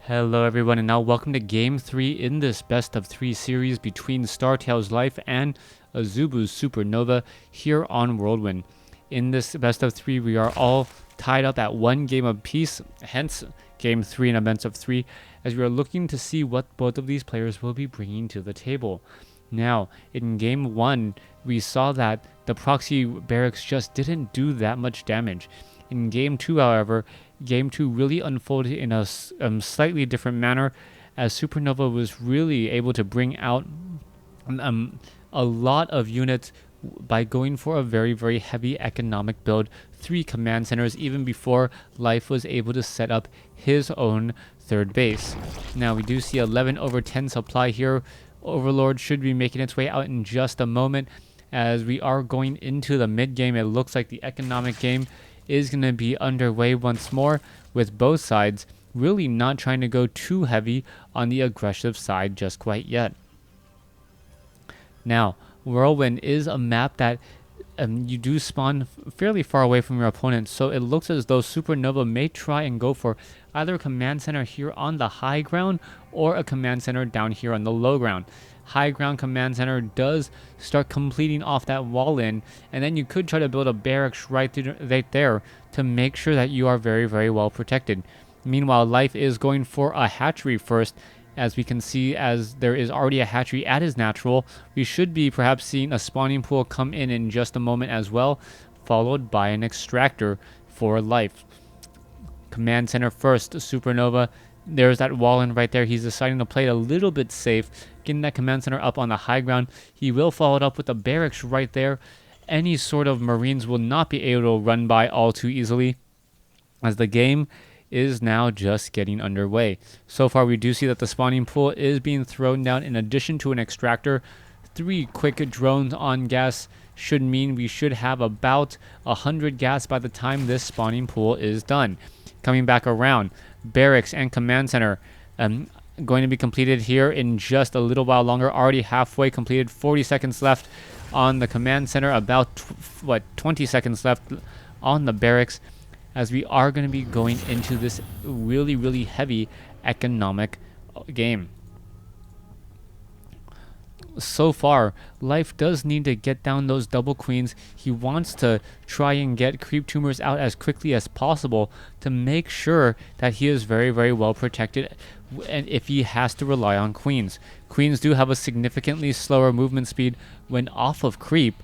Hello everyone, and now welcome to Game 3 in this best of 3 series between StarTale's Life and Azubu's SuperNova here on Whirlwind. In this best of 3, we are all tied up at 1 game apiece, hence Game 3 in a best of 3, as we are looking to see what both of these players will be bringing to the table. Now, in Game 1, we saw that the proxy barracks just didn't do that much damage. In Game 2, however, Game 2 really unfolded in a slightly different manner, as SuperNova was really able to bring out a lot of units by going for a very, very heavy economic build, 3 command centers, even before Life was able to set up his own third base. Now, we do see 11/10 supply here. Overlord should be making its way out in just a moment. As we are going into the mid-game, it looks like the economic game is going to be underway once more, with both sides really not trying to go too heavy on the aggressive side just quite yet. Now, Whirlwind is a map that you do spawn fairly far away from your opponent, so it looks as though SuperNova may try and go for either a command center here on the high ground or a command center down here on the low ground. High ground command center does start completing off that wall in, and then you could try to build a barracks right there to make sure that you are very, very well protected. Meanwhile, Life is going for a hatchery first, as we can see, as there is already a hatchery at his natural. We should be perhaps seeing a spawning pool come in just a moment as well, followed by an extractor for Life. Command center first, SuperNova. There's that wall in right there. He's deciding to play it a little bit safe, getting that command center up on the high ground. He will follow it up with a barracks right there. Any sort of Marines will not be able to run by all too easily, as the game is now just getting underway. So far, we do see that the spawning pool is being thrown down in addition to an extractor. 3 quick drones on gas should mean we should have about 100 gas by the time this spawning pool is done. Coming back around, barracks and command center going to be completed here in just a little while longer. Already halfway completed, 40 seconds left on the command center, about 20 seconds left on the barracks, as we are going to be going into this really, really heavy economic game. So far, Life does need to get down those double queens. He wants to try and get creep tumors out as quickly as possible to make sure that he is very, very well protected, and if he has to rely on queens. Queens do have a significantly slower movement speed when off of creep,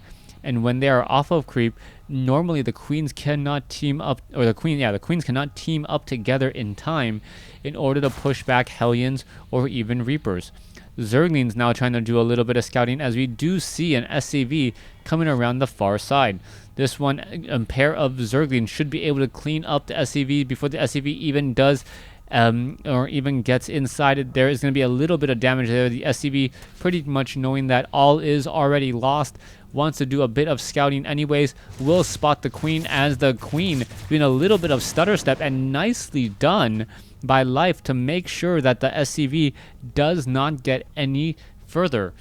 and when they are off of creep, normally the queens cannot team up, or the queens cannot team up together in time in order to push back Hellions or even Reapers. Zergling's now trying to do a little bit of scouting, as we do see an SCV coming around the far side. This one, a pair of Zerglings should be able to clean up the SCV before the SCV even does or even gets inside. There is going to be a little bit of damage there. The SCV, pretty much knowing that all is already lost, wants to do a bit of scouting anyways, will spot the queen, as the queen doing a little bit of stutter step, and nicely done by Life to make sure that the SCV does not get any further.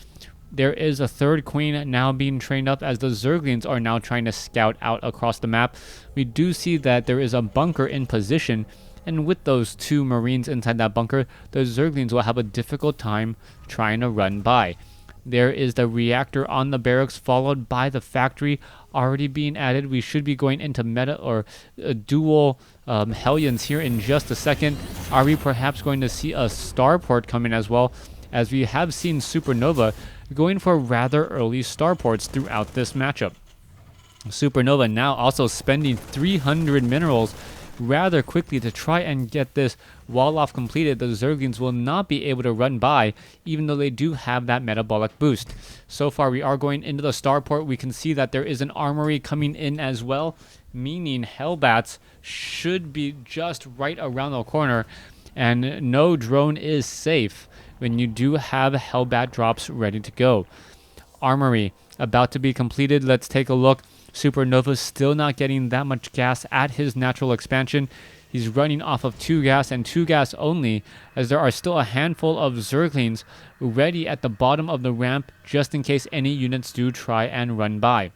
There is a third queen now being trained up, as the Zerglings are now trying to scout out across the map. We do see that there is a bunker in position, and with those 2 Marines inside that bunker, the Zerglings will have a difficult time trying to run by. There is the reactor on the barracks, followed by the factory already being added. We should be going into meta or dual Hellions here in just a second. Are we perhaps going to see a starport coming as well, as we have seen SuperNova going for rather early starports throughout this matchup. SuperNova now also spending 300 minerals rather quickly to try and get this wall off completed. The Zerglings will not be able to run by, even though they do have that metabolic boost. So far, we are going into the starport. We can see that there is an armory coming in as well, meaning Hellbats should be just right around the corner, and no drone is safe when you do have Hellbat drops ready to go. Armory about to be completed. Let's take a look. SuperNova still not getting that much gas at his natural expansion. He's running off of 2 gas and 2 gas only, as there are still a handful of Zerglings ready at the bottom of the ramp just in case any units do try and run by.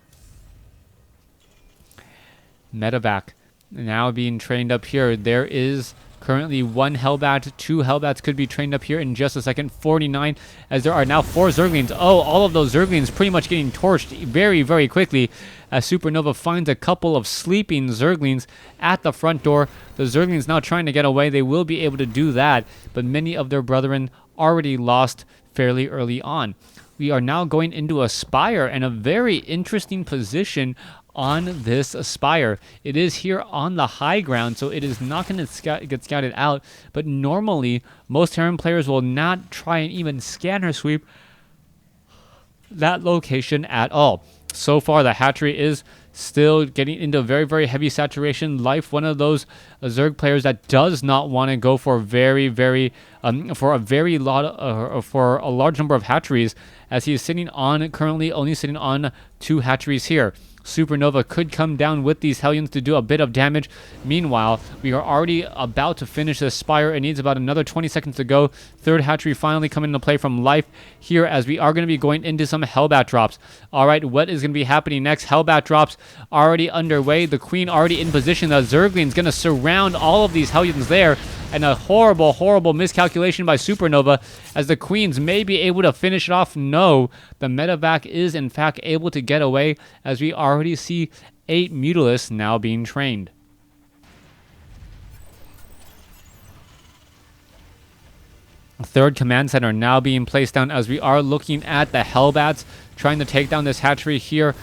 Medevac now being trained up here. There is Currently 1 Hellbat, 2 Hellbats could be trained up here in just a second. 49 as there are now 4 Zerglings. Oh, all of those Zerglings pretty much getting torched very, very quickly as SuperNova finds a couple of sleeping Zerglings at the front door. The Zerglings now trying to get away. They will be able to do that, but many of their brethren already lost fairly early on. We are now going into a Spire and a very interesting position on this Spire. It is here on the high ground, so it is not going to get scouted out, but normally most Terran players will not try and even scanner sweep that location at all. So far, the hatchery is still getting into very, very heavy saturation. Life, one of those Zerg players that does not want to go for for a large number of hatcheries, as he is currently only sitting on 2 hatcheries here. SuperNova could come down with these Hellions to do a bit of damage. Meanwhile, we are already about to finish this Spire. It needs about another 20 seconds to go. 3rd hatchery finally coming into play from Life here, as we are going to be going into some Hellbat drops. Alright, what is going to be happening next? Hellbat drops already underway. The Queen already in position. The Zergling's going to surround all of these Hellions there. And a horrible, horrible miscalculation by SuperNova, as the Queens may be able to finish it off. No, the medevac is in fact able to get away, as we already see 8 Mutalisks now being trained. Third command center now being placed down, as we are looking at the Hellbats trying to take down this hatchery here.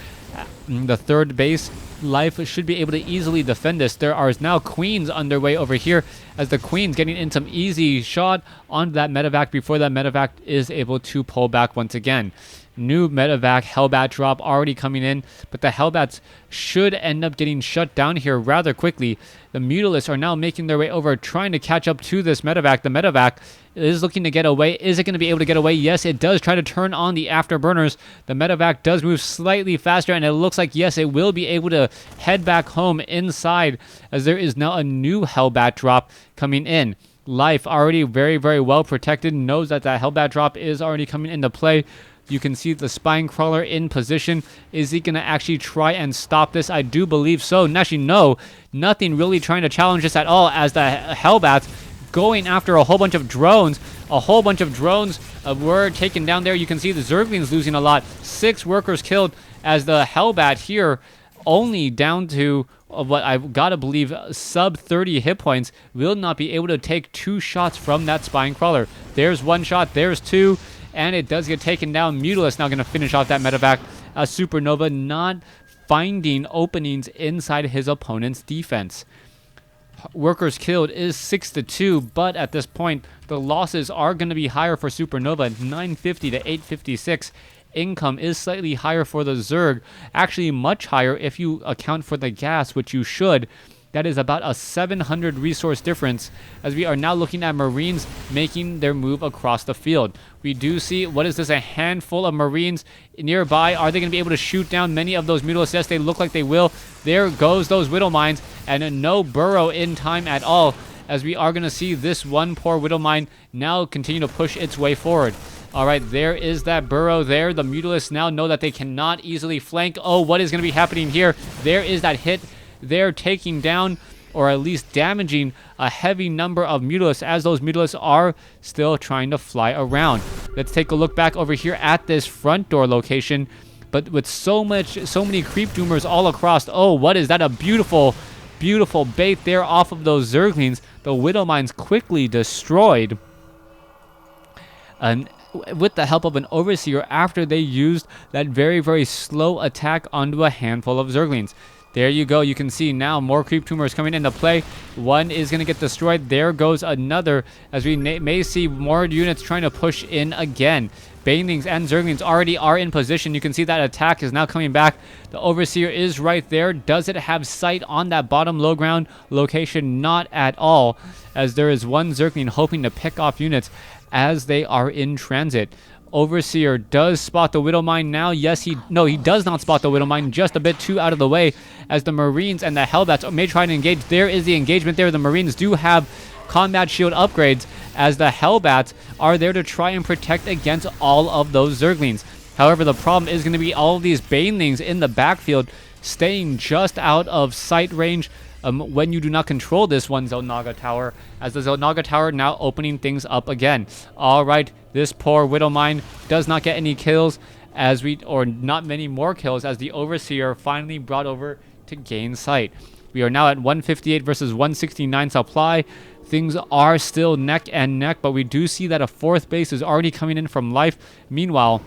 The 3rd base, Life should be able to easily defend this. There are now Queens underway over here, as the Queen's getting in some easy shot on that medevac before that medevac is able to pull back once again. New medevac Hellbat drop already coming in, but the Hellbats should end up getting shut down here rather quickly. The Mutalisks are now making their way over, trying to catch up to this medevac. The medevac is looking to get away. Is it going to be able to get away? Yes, it does try to turn on the afterburners. The medevac does move slightly faster, and it looks like, yes, it will be able to head back home inside, as there is now a new Hellbat drop coming in. Life, already very, very well protected, knows that that Hellbat drop is already coming into play. You can see the spine crawler in position. Is he going to actually try and stop this? I do believe so. And actually, no, nothing really trying to challenge this at all, as the Hellbats going after a whole bunch of drones. A whole bunch of drones were taken down there. You can see the Zerglings losing a lot. 6 workers killed, as the Hellbat here only down to what I've got to believe sub 30 hit points, will not be able to take 2 shots from that spine crawler. There's 1 shot, there's 2, and it does get taken down. Mutalisks now going to finish off that medevac. SuperNova not finding openings inside his opponent's defense. Workers killed is 6-2, but at this point, the losses are going to be higher for SuperNova, 950 to 856. Income is slightly higher for the Zerg, actually much higher if you account for the gas, which you should. That is about a 700 resource difference, as we are now looking at Marines making their move across the field. We do see, what is this, a handful of Marines nearby. Are they going to be able to shoot down many of those Mutalisks? Yes, they look like they will. There goes those Widow Mines, and no burrow in time at all, as we are going to see this one poor Widow Mine now continue to push its way forward. All right, there is that burrow there. The Mutalisks now know that they cannot easily flank. Oh, what is going to be happening here? There is that hit. They're taking down, or at least damaging, a heavy number of Mutalisks, as those Mutalisks are still trying to fly around. Let's take a look back over here at this front door location, but with so many creep doomers all across. Oh, what is that? A beautiful, beautiful bait there off of those Zerglings. The Widow Mines quickly destroyed, and with the help of an Overseer, after they used that very, very slow attack onto a handful of Zerglings. There you go. You can see now more creep tumors coming into play. One is going to get destroyed. There goes another, as we may see more units trying to push in again. Banelings and Zerglings already are in position. You can see that attack is now coming back. The Overseer is right there. Does it have sight on that bottom low ground location? Not at all, as there is one Zergling hoping to pick off units as they are in transit. Overseer does spot the Widow Mine now. Yes, he does not spot the Widow Mine, just a bit too out of the way, as the Marines and the Hellbats may try to engage. There is the engagement there. The Marines do have combat shield upgrades, as the Hellbats are there to try and protect against all of those Zerglings. However, the problem is going to be all of these Banelings in the backfield staying just out of sight range when you do not control this one Zelnaga tower, as the Zelnaga tower now opening things up again. Alright, this poor Widowmine does not get any kills, or not many more kills, as the Overseer finally brought over to gain sight. We are now at 158 versus 169 supply. Things are still neck and neck, but we do see that a fourth base is already coming in from Life. Meanwhile,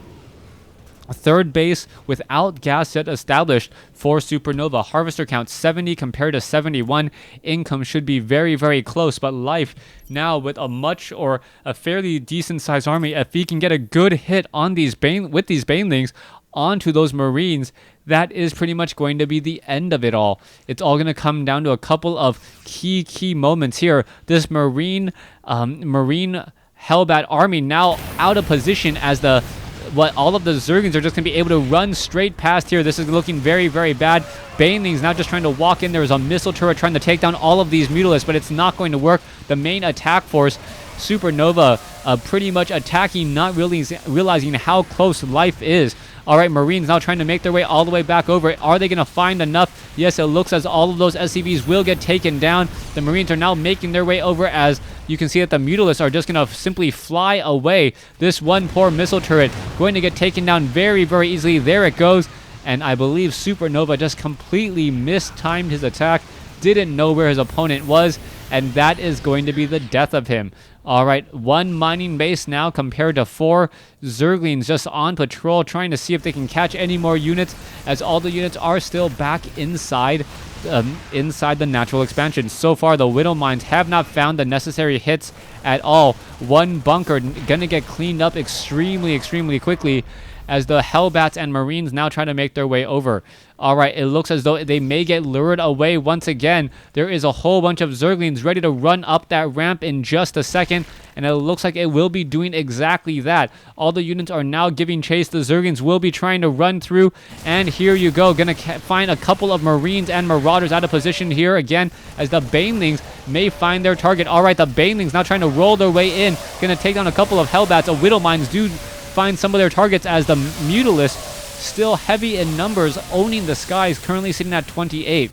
a third base without gas yet established for SuperNova. Harvester count 70 compared to 71. Income should be very, very close, but Life now with a fairly decent sized army, if he can get a good hit on these Banelings onto those Marines, that is pretty much going to be the end of it all. It's all going to come down to a couple of key moments here. This Marine Hellbat army now out of position, as all of the Zerglings are just going to be able to run straight past here. This is looking very, very bad. Banelings now just trying to walk in. There is a missile turret trying to take down all of these Mutalisks, but it's not going to work. The main attack force, SuperNova, pretty much attacking, not really realizing how close Life is. Alright, Marines now trying to make their way all the way back over. Are they going to find enough? Yes, it looks as all of those SCVs will get taken down. The Marines are now making their way over, as you can see that the Mutalisks are just going to simply fly away. This one poor missile turret going to get taken down very, very easily. There it goes. And I believe SuperNova just completely mistimed his attack, didn't know where his opponent was, and that is going to be the death of him. Alright, one mining base now compared to 4 Zerglings just on patrol, trying to see if they can catch any more units, as all the units are still back inside the natural expansion. So far, the Widow Mines have not found the necessary hits at all. One bunker gonna get cleaned up extremely, extremely quickly, as the Hellbats and Marines now try to make their way over. Alright, it looks as though they may get lured away once again. There is a whole bunch of Zerglings ready to run up that ramp in just a second, and it looks like it will be doing exactly that. All the units are now giving chase. The Zerglings will be trying to run through, and here you go. Gonna find a couple of Marines and Marauders out of position here again, as the Banelings may find their target. Alright, the Banelings now trying to roll their way in. Gonna take down a couple of Hellbats. The Widow Mines do find some of their targets, as the Mutalisks, still heavy in numbers, owning the skies, currently sitting at 28.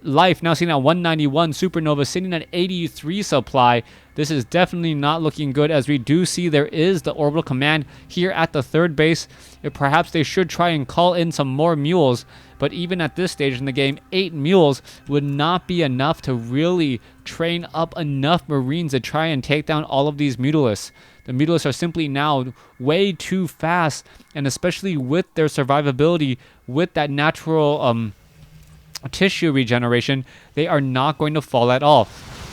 Life now sitting at 191. SuperNova sitting at 83 supply. This is definitely not looking good, as we do see there is the orbital command here at the third base. Perhaps they should try and call in some more mules, but even at this stage in the game, 8 mules would not be enough to really train up enough Marines to try and take down all of these Mutalisks. The Mutalisks are simply now way too fast, and especially with their survivability, with that natural tissue regeneration, they are not going to fall at all.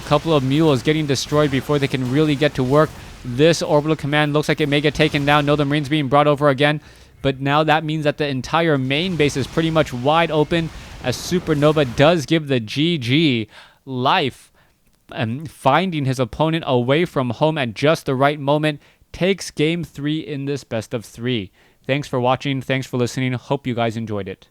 A couple of mules getting destroyed before they can really get to work. This orbital command looks like it may get taken down. No, the Marines being brought over again, but now that means that the entire main base is pretty much wide open, as SuperNova does give the GG. Life, finding his opponent away from home at just the right moment, takes game 3 in this best of 3. Thanks for watching. Thanks for listening. Hope you guys enjoyed it.